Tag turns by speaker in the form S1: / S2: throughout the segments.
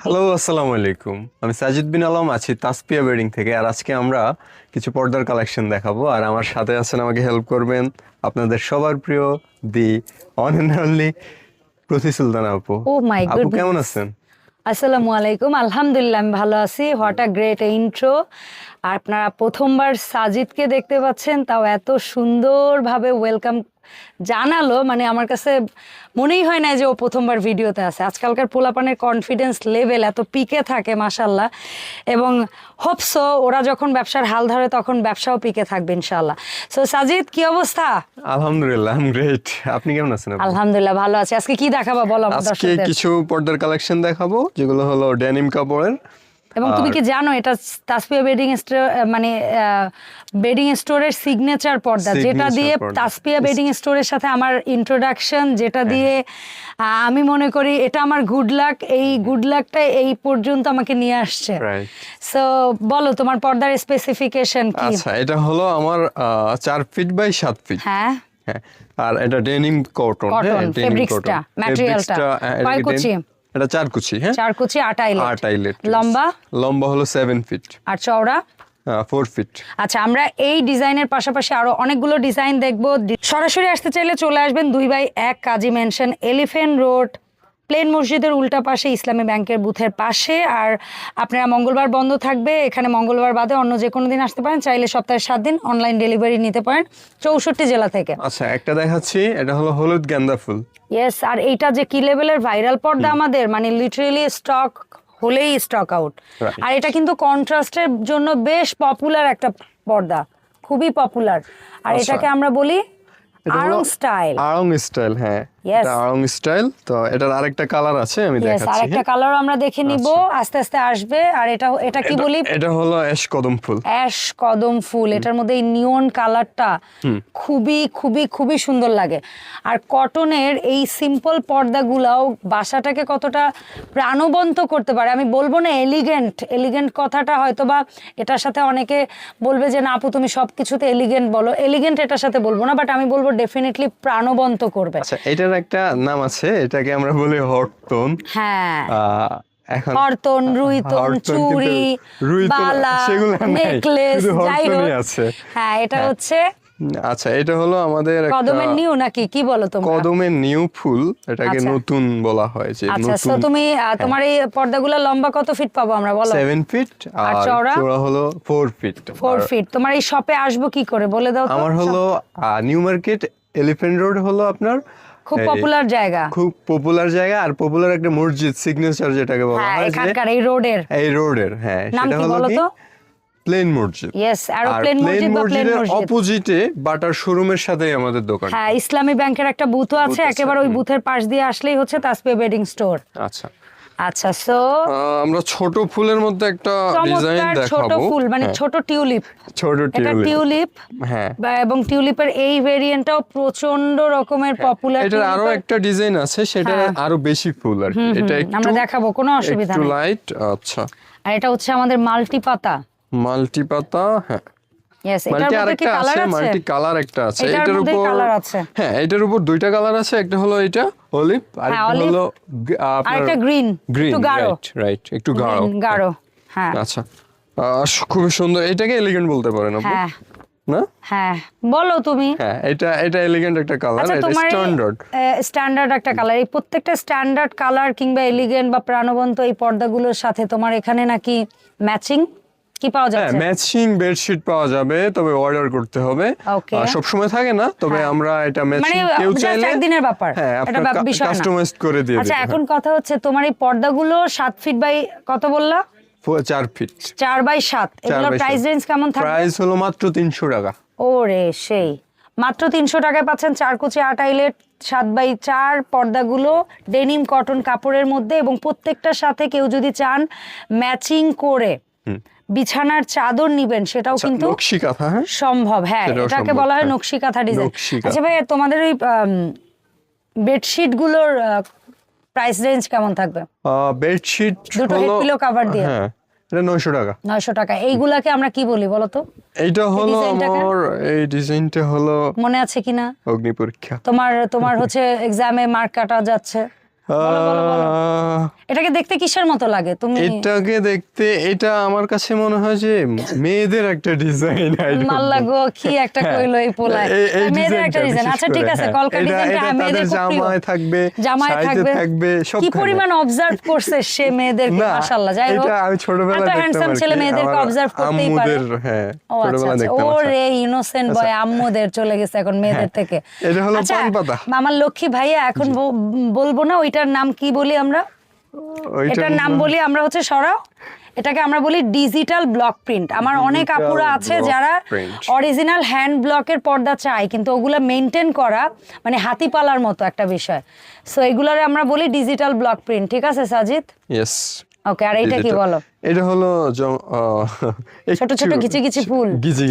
S1: Hello, আসসালামু আলাইকুম। আমি সাজিদ বিন আলম আছি তাসপিয়া বেডিং থেকে। আর আজকে আমরা কিছু পর্দার কালেকশন দেখাবো। আর আমার সাথে আছেন, আমাকে হেল্প করবেন আপনাদের সবার প্রিয় দি অন অ্যান্ড অনলি প্রতি সুলতানা আপু।
S2: ও মাই
S1: আপু
S2: গুডনেস।
S1: কেমন আছেন?
S2: আসসালামু আলাইকুম, আলহামদুলিল্লাহ আমি ভালো আছি। What a great intro. আপনারা প্রথমবার সাজিদকে দেখতে পাচ্ছেন, তাও এত সুন্দরভাবে ওয়েলকাম জানালো, মানে আমার কাছে মনেই হয় না যে ও প্রথমবার ভিডিওতে আছে। আজকালকার পোলাপানের কনফিডেন্স লেভেল এত পিকে থাকে মাশাল্লাহ, এবং হোপসো ওরা যখন ব্যবসার হাল ধরে তখন ব্যবসাও পিকে থাকবে ইনশাল্লাহ। সো সাজিদ, কি অবস্থা?
S1: আলহামদুলিল্লাহ, আই এম গ্রেট। আপনি কেমন আছেন আপু?
S2: আলহামদুলিল্লাহ ভালো আছি। আজকে কি দেখাবো বলো আমার
S1: আজকে
S2: দর্শকদের।
S1: কিছু পর্দার কালেকশন দেখাবো, যেগুলো হলো ডেনিম কাপড়ের।
S2: এবং তুমি কি জানো এটা তাসপিয়া বেডিং স্টোর, মানে বেডিং স্টোরের সিগনেচার পর্দা, যেটা
S1: Signature
S2: দিয়ে
S1: পর্দা।
S2: তাসপিয়া বেডিং স্টোরের সাথে আমার ইন্ট্রোডাকশন, যেটা দিয়ে আমি মনে করি এটা আমার গুড লাক। এই গুড লাকটা এই পর্যন্ত আমাকে নিয়ে আসছে।
S1: রাইট।
S2: সো বলো তোমার পর্দার স্পেসিফিকেশন কি?
S1: আচ্ছা, এটা হলো আমার 4 ফিট বাই 7 ফিট।
S2: হ্যাঁ,
S1: হ্যাঁ, আর এটা ডেনিম কটন।
S2: কটন ফেব্রিক্সটা, ম্যাটেরিয়ালটা কয় কুচি?
S1: এটা 4 কুচি। হ্যাঁ,
S2: 4 কুচি 8 আইলেট।
S1: 8 আইলেট।
S2: লম্বা?
S1: লম্বা হলো 7 ফিট।
S2: আর চওড়া?
S1: 4 ফিট।
S2: আচ্ছা, আমরা এই ডিজাইনের পাশাপাশি আরো অনেকগুলো ডিজাইন দেখব। সরাসরি আসতে চাইলে চলে আসবেন 2/1 কাজী মেনশন, এলিফ্যান্ট রোড, প্লেন মসজিদের উল্টা পাশে, ইসলামী ব্যাংকের বুথের পাশে। আর আপনারা মঙ্গলবার বন্ধ থাকবে, এখানে মঙ্গলবার বাদে অন্য যে কোনো দিন আসতে পারেন, চাইলে সপ্তাহে 7 দিন অনলাইন ডেলিভারি নিতে পারেন 64 জেলা থেকে।
S1: আচ্ছা, একটা দেখাচ্ছি, এটা হলো হলুদ গাঁদা ফুল।
S2: ইয়েস, আর এইটা যে কি লেভেলের ভাইরাল পর্দা আমাদের, মানে লিটারেলি স্টক হলেই স্টক আউট।
S1: Right.
S2: আর এটা কিন্তু কন্ট্রাস্টের জন্য বেশ পপুলার একটা পর্দা, খুবই পপুলার। আর
S1: আচ্ছা।
S2: এটাকে আমরা বলি
S1: এটা হলো
S2: আড়ং স্টাইল।
S1: আড়ং স্টাইল। হ্যাঁ,
S2: Yes.
S1: এটা আড়ং স্টাইল। তো এটার আরেকটা কালার আছে, আমি
S2: ইয়েস,
S1: দেখাচ্ছি।
S2: আর একটা কালার আমরা দেখে নিব, আস্তে আস্তে আসবে। আর এটা এটা কি বলি?
S1: এটা হলো অ্যাশ কদম ফুল।
S2: অ্যাশ কদম ফুল। এটার মধ্যে এই নিয়ন কালারটা খুবই খুবই খুবই সুন্দর লাগে। আর কটনের এই সিম্পল পর্দাগুলাও বাসাটাকে কতটা প্রাণবন্ত করতে পারে। আমি বলবো না এলিগেন্ট, এলিগেন্ট কথাটা হয়তো বা এটার সাথে অনেকে বলবে যে না আপু তুমি সব কিছুতে এলিগেন্ট বলো, এলিগেন্ট এটার সাথে বলবো না, বাট আমি বলবো ডেফিনেটলি প্রাণবন্ত করবে।
S1: আচ্ছা, এটার একটা নাম আছে, এটাকে আমরা বলি হটটোন।
S2: হ্যাঁ,
S1: এখন
S2: হরতন, রুইতন,
S1: হরতন, কিন্তু
S2: চুড়ি,
S1: রুইতন
S2: বালা,
S1: সেগুলো নাই,
S2: নেকলেস,
S1: শুধু
S2: যাই
S1: হরতনই
S2: হোক।
S1: আছে।
S2: হ্যাঁ, এটা
S1: হ্যাঁ।
S2: হচ্ছে
S1: আচ্ছা, এটা হলো আমাদের একটা
S2: কদমের নিউ নাকি কি বলো তোমরা?
S1: কদমের নিউ ফুল। এটাকে
S2: আচ্ছা।
S1: নতুন বলা হয়, যে
S2: আচ্ছা, তো
S1: নতুন।
S2: তুমি তোমার এই পর্দাগুলো লম্বা কত ফিট পাবো আমরা বলো?
S1: 7 ফিট।
S2: আর
S1: আর
S2: চওড়া?
S1: চওড়া হলো 4 ফিট।
S2: 4 ফিট। তোমার এই শপে আসবো কি করে বলে দাও তো।
S1: আমার হলো নিউ মার্কেট, এলিফ্যান্ট রোড হলো আপনার
S2: খুব
S1: এই
S2: পপুলার জায়গা।
S1: খুব পপুলার জায়গা, আর পপুলার একটা মসজিদ, সিগনেচার যেটাকে বলা
S2: হ্যাঁ,
S1: হয়, যে
S2: এখানকার এই রোডের
S1: এই রোডের। হ্যাঁ,
S2: নাম
S1: সেটা
S2: কি
S1: হলো
S2: বলো
S1: কি
S2: তো?
S1: প্লেন মসজিদ।
S2: ইয়েস,
S1: আর
S2: এরোপ্লেন মসজিদ বা প্লেন
S1: মসজিদের
S2: মসজিদ।
S1: অপোজিটে বাটার শোরুমের সাথেই আমাদের দোকান।
S2: হ্যাঁ, ইসলামী ব্যাংকের একটা বুথও আছে,
S1: আছে,
S2: একেবারে ওই বুথের পাশ দিয়ে আসলেই হচ্ছে তাসপিয়া বেডিং স্টোর।
S1: আচ্ছা,
S2: আচ্ছা, সো
S1: আমরা ছোট ফুলের মধ্যে একটা ডিজাইন
S2: চমৎকার ছোট
S1: দেখাবো।
S2: ফুল, মানে
S1: হ্যাঁ,
S2: ছোট টিউলিপ।
S1: ছোট
S2: এটা টিউলিপ।
S1: হ্যাঁ,
S2: এবং টিউলিপের এই ভেরিয়েন্টটাও প্রচন্ড রকমের পপুলার।
S1: এটার আরো একটা ডিজাইন আছে, সেটা
S2: হ্যাঁ।
S1: আরো বেশি ফুল আর কি। এটা একটু
S2: আমরা দেখাবো, কোনো অসুবিধা
S1: একটু
S2: নেই।
S1: লাইট। আচ্ছা,
S2: আর এটা হচ্ছে আমাদের মাল্টি পাতা।
S1: মাল্টি পাতা। হ্যাঁ,
S2: ইয়েস, এটার
S1: মাল্টি
S2: মধ্যে কি
S1: আরেকটা
S2: কালার
S1: আছে,
S2: আছে?
S1: মাল্টি কালার একটা আছে।
S2: এটার
S1: এটার
S2: মধ্যে
S1: উপর
S2: কালার আছে।
S1: হ্যাঁ, এটার উপর দুইটা কালার আছে। একটা হলো এটা অলিভ, আর একটা
S2: olive,
S1: হলো
S2: আর একটা গ্রিন,
S1: গ্রিন।
S2: একটু গাঢ়।
S1: রাইট, একটু গাঢ়।
S2: Green, গাঢ়। হ্যাঁ
S1: আচ্ছা, খুবই সুন্দর। এটাকে এলিগেন্ট বলতে পারেন আপু,
S2: হ্যাঁ
S1: না?
S2: হ্যাঁ, বলো তুমি।
S1: হ্যাঁ, এটা এলিগেন্ট একটা কালার,
S2: আচ্ছা,
S1: এটা
S2: তোমার
S1: স্ট্যান্ডার্ড।
S2: স্ট্যান্ডার্ড একটা কালার। এই প্রত্যেকটা স্ট্যান্ডার্ড কালার কিংবা এলিগেন্ট বা প্রাণবন্ত এই পর্দাগুলোর সাথে তোমার এখানে নাকি ম্যাচিং কি পাওয়া
S1: হ্যাঁ,
S2: যাচ্ছে?
S1: ম্যাচিং বেডশিট পাওয়া যাবে, তবে অর্ডার করতে হবে।
S2: Okay.
S1: সব সময় থাকে না, তবে
S2: হ্যাঁ।
S1: আমরা এটা
S2: মানে
S1: ম্যাচিং কেউ
S2: just
S1: চাইলে
S2: একদিনের ব্যাপার,
S1: হ্যাঁ,
S2: এটা
S1: আপনার
S2: বিষয় না।
S1: কাস্টমাইজ করে দিয়ে
S2: আচ্ছা,
S1: দিতে
S2: এখন কথা হচ্ছে তোমার এই পর্দাগুলো 7 ফিট বাই কত বললা?
S1: 4 ফিট।
S2: 4/7। এগুলোর প্রাইস রেঞ্জ কেমন থাকবে?
S1: প্রাইস হলো মাত্র 300 টাকা।
S2: ওরে সেই, মাত্র 300 টাকায় পাচ্ছেন 4 কুচি 8 আইলেট 7/4 পর্দাগুলো ডেনিম কটন কাপড়ের মধ্যে। এবং প্রত্যেকটার সাথে কেউ যদি চান ম্যাচিং করে বিছানার চাদর নিবেন, সেটাও কিন্তু
S1: নকশি কাঁথা। হ্যাঁ,
S2: সম্ভব। হ্যাঁ,
S1: সেটাও
S2: এটাকে
S1: সম্ভব,
S2: বলা হয়
S1: হ্যাঁ।
S2: নকশি কাঁথা ডিজাইন।
S1: নকশি কাঁথা।
S2: আচ্ছা ভাই, তোমাদের ওই বেডশিট গুলোর প্রাইস রেঞ্জ কেমন থাকবে?
S1: বেডশিট
S2: দুটো
S1: হলো
S2: হেড পিলো কভার দিয়ে
S1: হ্যাঁ, এটা 900 টাকা।
S2: 900 টাকা। এইগুলাকে আমরা কি বলি বলো তো?
S1: এইটা হলো
S2: ডিজাইনটাকে?
S1: আমার, এই ডিজাইনটা হলো
S2: মনে আছে কিনা
S1: অগ্নি পরীক্ষা।
S2: তোমার? তোমার হচ্ছে এক্সামে মার্ক কাটা যাচ্ছে। বলো, বলো, বলো। এটাকে দেখতে কিসের মতো লাগে তুমি?
S1: এটাকে দেখতে এটা আমার কাছে মনে হয় যে মেয়েদের একটা ডিজাইন।
S2: মাল্লা গো, কি একটা কইলো এই পোলায়। মেয়েদের একটা ডিজাইন। আচ্ছা ঠিক আছে, কলকা ডিজাইনটা মেয়েদের খুব প্রিয়।
S1: জামায় থাকবে,
S2: জামায় থাকবে,
S1: সব
S2: কি পরিমাণ অবজার্ভ করছে সে মেয়েদেরকে, মাশাআল্লাহ। যাই হোক,
S1: এটা আমি ছোটবেলায়
S2: এত
S1: দেখতাম
S2: হ্যান্ডসাম ছেলে মেয়েদেরকে অবজার্ভ করতেই পারে।
S1: হ্যাঁ,
S2: ও আচ্ছা,
S1: ছোটবেলায়
S2: আচ্ছা।
S1: দেখতাম।
S2: ওরে ইনোসেন্ট বয়, আম্মুদের চলে গেছে এখন মেয়েদের থেকে।
S1: এটা হলো
S2: আচ্ছা,
S1: পান পাতা।
S2: আমার লক্ষ্মী ভাইয়া, এখন বলবো না ওইটার নাম কি বলি আমরা? এটার নাম বলি আমরা হচ্ছে সরাও, এটাকে আমরা বলি ডিজিটাল ব্লক প্রিন্ট। আমার অনেক আপুরা আছে যারা অরিজিনাল হ্যান্ড ব্লকের পর্দা চায়, কিন্তু ওগুলা মেনটেন করা মানে হাতি পালার মতো একটা বিষয়। সো এগুলারে আমরা বলি ডিজিটাল ব্লক প্রিন্ট। ঠিক আছে সাজিদ?
S1: ইয়েস।
S2: ওকে, আর এইটা কি বলো?
S1: এটা হলো
S2: ছোট ছোট ঘিচি ঘিচি ফুল,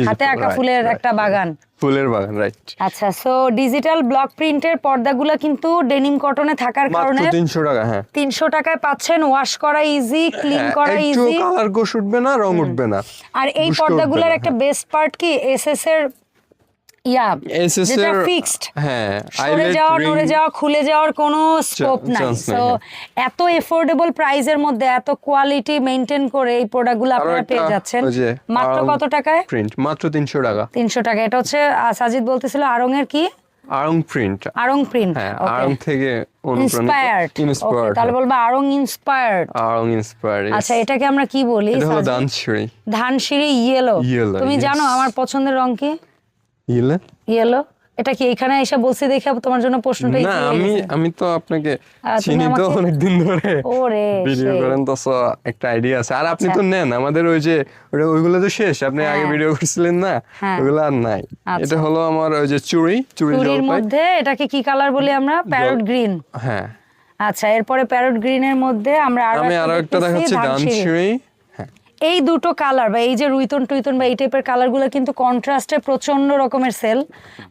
S2: হাতে আঁকা ফুলের একটা বাগান।
S1: ফুলের বাগান, রাইট।
S2: আচ্ছা, সো ডিজিটাল ব্লক প্রিন্টের পর্দাগুলো কিন্তু ডেনিম কটনে থাকার কারণে
S1: মাত্র 300 টাকা। হ্যাঁ,
S2: 300 টাকায় পাচ্ছেন। ওয়াশ করা ইজি, ক্লিন করা
S1: একটু
S2: ইজি,
S1: কালার কোষ উঠবে না, রং উঠবে না।
S2: আর এই পর্দাগুলোর একটা বেস্ট পার্ট কি, এসএস এর যেটা ফিক্সড,
S1: হ্যাঁ,
S2: সরে যাওয়া, নড়ে যাওয়া, খুলে যাওয়ার কোনো স্কোপ নাই। সো এত এফোর্ডেবল প্রাইসের মধ্যে এত কোয়ালিটি মেইনটেইন করে এই প্রোডাক্টগুলো আপনারা পেয়ে যাচ্ছেন মাত্র কত টাকায়?
S1: প্রিন্ট মাত্র 300 টাকা।
S2: 300 টাকা। এটা হচ্ছে সাজিদ বলতেছিল আড়ং এর কি,
S1: আড়ং প্রিন্ট।
S2: আড়ং প্রিন্ট,
S1: আড়ং থেকে
S2: ইন্সপায়ার্ড। তাহলে বলবো আড়ং ইন্সপায়ার্ড।
S1: আড়ং ইন্সপায়ার্ড।
S2: আচ্ছা, এটাকে আমরা কি বলি?
S1: এটা হলো ধানসিঁড়ি।
S2: ধানসিঁড়ি ইয়েলো। তুমি জানো আমার পছন্দের রং কি? ইয়েলো। এটা কি এখানে এসে বলছি দেখে তোমার জন্য প্রশ্নটা
S1: না, আমি তো আপনাকে চিনি তো অনেকদিন ধরে,
S2: ওরে
S1: ভিডিও করেন তো, একটা আইডিয়া আছে। আর আপনি তো নেন আমাদের ওই যে ওইগুলো তো শেষ, আপনি আগে ভিডিও করছিলেন না, ওইগুলো আর নাই। এটা হলো আমার ওই যে চুড়ির
S2: মধ্যে, এটাকে কি কালার বলি আমরা? Parrot green.
S1: হ্যাঁ,
S2: আচ্ছা, এরপরে প্যারট গ্রিনের মধ্যে আমরা আরো একটা দেখাচ্ছি
S1: ধানসিঁড়ি।
S2: এই দুটো কালার বা এই যে রুইতন টুইতন বা এই টাইপের কালারগুলো কিন্তু কন্ট্রাস্টে প্রচন্ড রকমের সেল,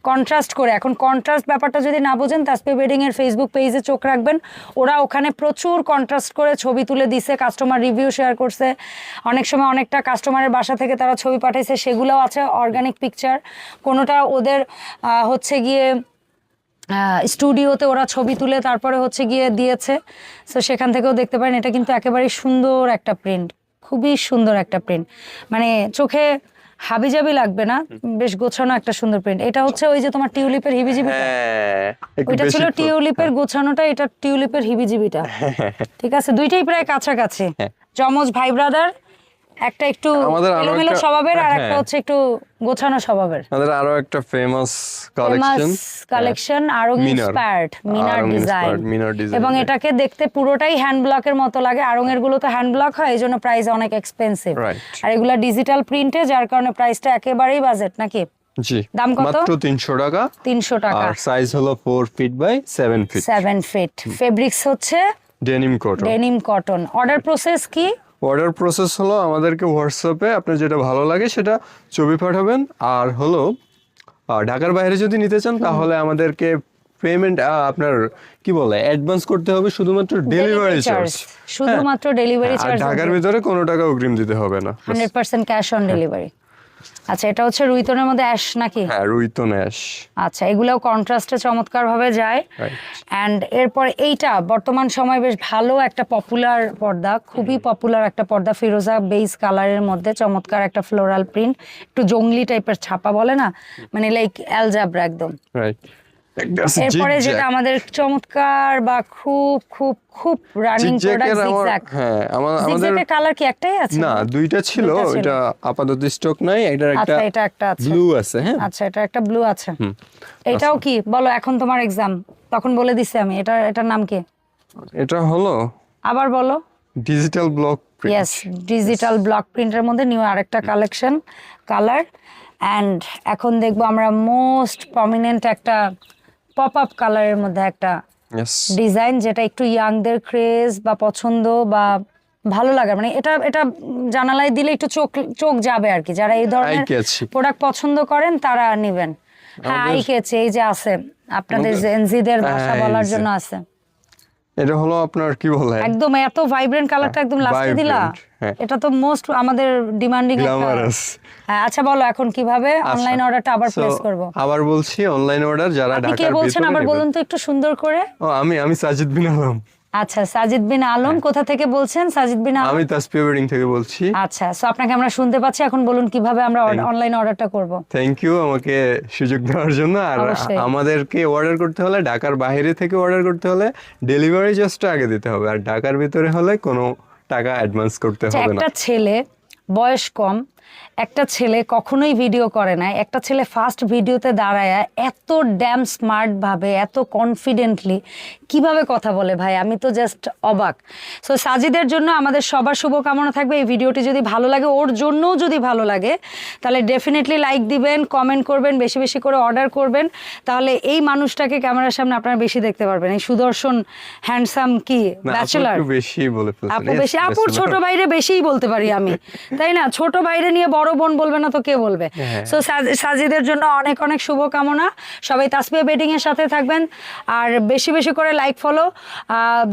S2: কন্ট্রাস্ট করে। এখন কন্ট্রাস্ট ব্যাপারটা যদি না বোঝেন, তাসপিয়া ওয়েডিং এর ফেসবুক পেজে চোখ রাখবেন, ওরা ওখানে প্রচুর কন্ট্রাস্ট করে ছবি তুলে দিছে, কাস্টমার রিভিউ শেয়ার করছে। অনেক সময় অনেকটা কাস্টমারের বাসা থেকে তারা ছবি পাঠাইছে, সেগুলোও আছে অর্গানিক পিকচার। কোনোটা ওদের হচ্ছে গিয়ে স্টুডিওতে ওরা ছবি তুলে তারপরে হচ্ছে গিয়ে দিয়েছে। সো সেখান থেকেও দেখতে পারেন। এটা কিন্তু একেবারেই সুন্দর একটা প্রিন্ট, খুবই সুন্দর একটা প্রিন্ট, মানে চোখে হাবিজাবি লাগবে না, বেশ গোছানো একটা সুন্দর প্রিন্ট। এটা হচ্ছে ওই যে তোমার টিউলিপের হিবিজিবিটা, ওইটা ছিল টিউলিপের গোছানোটা, এটা টিউলিপের হিবিজিবিটা। ঠিক আছে, দুইটাই প্রায় কাছাকাছি, যমজ ভাই ব্রাদার। একটা একটু এলোমেলো স্বভাবের, আর একটা হচ্ছে একটু গোছানো স্বভাবের।
S1: আমাদের আরো একটা ফেমাস
S2: কালেকশন আরং ইন্সপায়ার্ড মিনার ডিজাইন, এবং এটাকে দেখতে পুরোটাই হ্যান্ড ব্লকের মতো লাগে। আরং এর গুলো তো হ্যান্ড ব্লক হয়, এইজন্য প্রাইস অনেক এক্সপেন্সিভ, আর এগুলা ডিজিটাল প্রিন্টে, যার কারণে প্রাইসটা একেবারেই বাজেট নাকি।
S1: জি,
S2: দাম কত?
S1: মাত্র 300 টাকা।
S2: 300 টাকা।
S1: আর সাইজ হলো 4 feet by 7 feet.
S2: 7 feet. Fabrics হচ্ছে ডেনিম কটন। অর্ডার প্রসেস কি?
S1: অর্ডার প্রসেস হলো আমাদেরকে হোয়াটসঅ্যাপে আপনার যেটা ভালো লাগে সেটা ছবি পাঠাবেন, আর হলো ঢাকার বাইরে যদি নিতে চান তাহলে আমাদেরকে পেমেন্ট আপনার কি বলে অ্যাডভান্স করতে হবে, শুধুমাত্র ডেলিভারি চার্জ,
S2: শুধুমাত্র ডেলিভারি চার্জ।
S1: ঢাকার ভিতরে কোনো টাকা অগ্রিম দিতে হবে না,
S2: 100% ক্যাশ অন ডেলিভারি। আচ্ছা, এটা হচ্ছে রুইতনের মধ্যে অ্যাশ নাকি?
S1: হ্যাঁ, রুইতন অ্যাশ।
S2: আচ্ছা, এগুলোও কন্ট্রাস্টে চমৎকার ভাবে যায়। এন্ড এরপর এইটা বর্তমান সময় বেশ ভালো একটা পপুলার পর্দা, খুবই পপুলার একটা পর্দা, ফিরোজা বেজ কালারের মধ্যে চমৎকার একটা ফ্লোরাল প্রিন্ট, একটু জংলি টাইপের ছাপা বলে না, মানে লাইক অ্যালজাবরা একদম। এরপরে যেটা আমাদের চমৎকার বা খুব খুব খুব রানিং প্রোডাক্ট, জিগজ্যাগ।
S1: হ্যাঁ, আমাদের
S2: কালার কি একটাই আছে?
S1: না, দুইটা ছিল, এটা আপাতত স্টক নাই। এটা একটা ব্লু আছে। হ্যাঁ,
S2: আচ্ছা, এটা একটা ব্লু আছে। এটাও কি বলো, এখন তোমার এক্সাম, তখন বলে দিছি আমি। এটার নাম কি?
S1: এটা হলো,
S2: আবার বলো।
S1: Digital block print.
S2: Yes, digital block প্রিন্টের মধ্যে নিউ আরেকটা কালেকশন, কালার। এন্ড এখন দেখবো আমরা মোস্ট প্রমিনেন্ট একটা পপ আপ কালারের মধ্যে একটা ডিজাইন, যেটা একটু ইয়াংদের ক্রেজ বা পছন্দ বা ভালো লাগে, মানে এটা জানালায় দিলে একটু চোখ যাবে আর কি। যারা এই ধরনের প্রোডাক্ট পছন্দ করেন তারা নেবেন। হ্যাঁ, আই কেছে, এই যে আছে আপনাদের জেনজিদের ভাষা বলার জন্য আছে।
S1: এটা হলো আপনার কি বলে,
S2: একদম এত ভাইব্রেন্ট কালারটা একদম লাস্টে দিলা। এটা তো মোস্ট আমাদের ডিমান্ডিং একটা। হ্যাঁ, আচ্ছা বলো এখন কিভাবে অনলাইন অর্ডারটা আবার প্লেস করব?
S1: আবার বলছি, অনলাইন অর্ডার যারা ঢাকার ভিতরে,
S2: কে বলছেন আবার বলুন তো একটু সুন্দর করে।
S1: ও, আমি সাজিদ বিন আলম।
S2: আচ্ছা, সাজিদ বিন আলম কোথা থেকে বলছেন? সাজিদ বিন আলম।
S1: আমি তাসপিয়া ওয়েডিং থেকে বলছি।
S2: আচ্ছা, সো আপনাকে আমরা শুনতে পাচ্ছি, এখন বলুন কিভাবে আমরা অনলাইনে অর্ডারটা করব।
S1: থ্যাংক ইউ আমাকে সুযোগ দেওয়ার জন্য। আর
S2: অবশ্যই।
S1: আমাদেরকে অর্ডার করতে হলে, ঢাকার বাইরে থেকে অর্ডার করতে হলে ডেলিভারি চার্জটা আগে দিতে হবে, আর ঢাকার ভিতরে হলে কোনো টাকা অ্যাডভান্স করতে
S2: আচ্ছা,
S1: হবে না।
S2: একটা ছেলে বয়স কম, একটা ছেলে কখনোই ভিডিও করে না, একটা ছেলে ফার্স্ট ভিডিওতে দাঁড়ায় এত ড্যাম স্মার্ট ভাবে, এত কনফিডেন্টলি কিভাবে কথা বলে ভাই, আমি তো জাস্ট অবাক। সো সাজিদের জন্য আমাদের সবার শুভকামনা থাকবে। এই ভিডিওটি যদি ভালো লাগে, ওর জন্যও যদি ভালো লাগে, তাহলে ডেফিনেটলি লাইক দিবেন, কমেন্ট করবেন, বেশি বেশি করে অর্ডার করবেন, তাহলে এই মানুষটাকে ক্যামেরার সামনে আপনারা বেশি দেখতে পারবেন। এই সুদর্শন হ্যান্ডসাম কি
S1: না, আপু
S2: ব্যাচেলর,
S1: একটু বেশি বলে ফেলছেন।
S2: আপু বেশি, আপুর ছোট বাইরে বেশিই বলতে পারি আমি, তাই না? ছোট বাইরে নিয়ে বড় বোন বলবে না তো কে বলবে? সো সাজিদের জন্য অনেক অনেক শুভকামনা। সবাই তাসপিয়া বেডিং এর সাথে থাকবেন, আর বেশি বেশি করে লাইক ফলো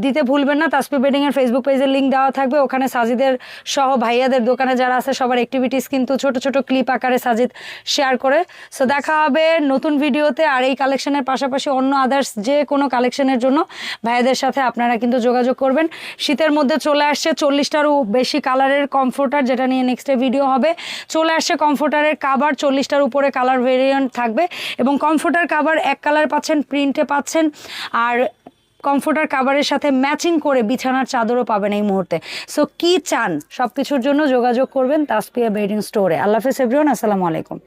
S2: দিতে ভুলবেন না। তাসপিয়া বেডিং এর ফেসবুক পেজের লিংক দেওয়া থাকবে, ওখানে সাজিদের সহ ভাইয়াদের দোকানে যারা আছে সবার অ্যাক্টিভিটিস কিন্তু ছোট ছোট ক্লিপ আকারে সাজিদ শেয়ার করে। সো দেখা হবে নতুন ভিডিওতে। আর এই কালেকশনের পাশাপাশি অন্য আদার্স যে কোনো কালেকশনের জন্য ভাইয়াদের সাথে আপনারা কিন্তু যোগাযোগ করবেন। শীতের মধ্যে চলে আসছে 40টারও বেশি কালারের কমফোর্টার, যেটা নিয়ে নেক্সটে ভিডিও হবে। চলে আসছে কমফোর্টারের কাভার, 40টার উপরে কালার ভেরিয়েন্ট থাকবে, এবং কমফোর্টার কাভার এক কালার পাচ্ছেন, প্রিন্টে পাচ্ছেন, আর কমফোর্টার কাভারের সাথে ম্যাচিং করে বিছানার চাদরও পাবেন এই মুহূর্তে। সো কি চান, সব কিছুর জন্য যোগাযোগ করবেন তাসপিয়া বেডিং স্টোরে। আল্লাহ হাফেজ এভরিওয়ান, আসসালামু আলাইকুম।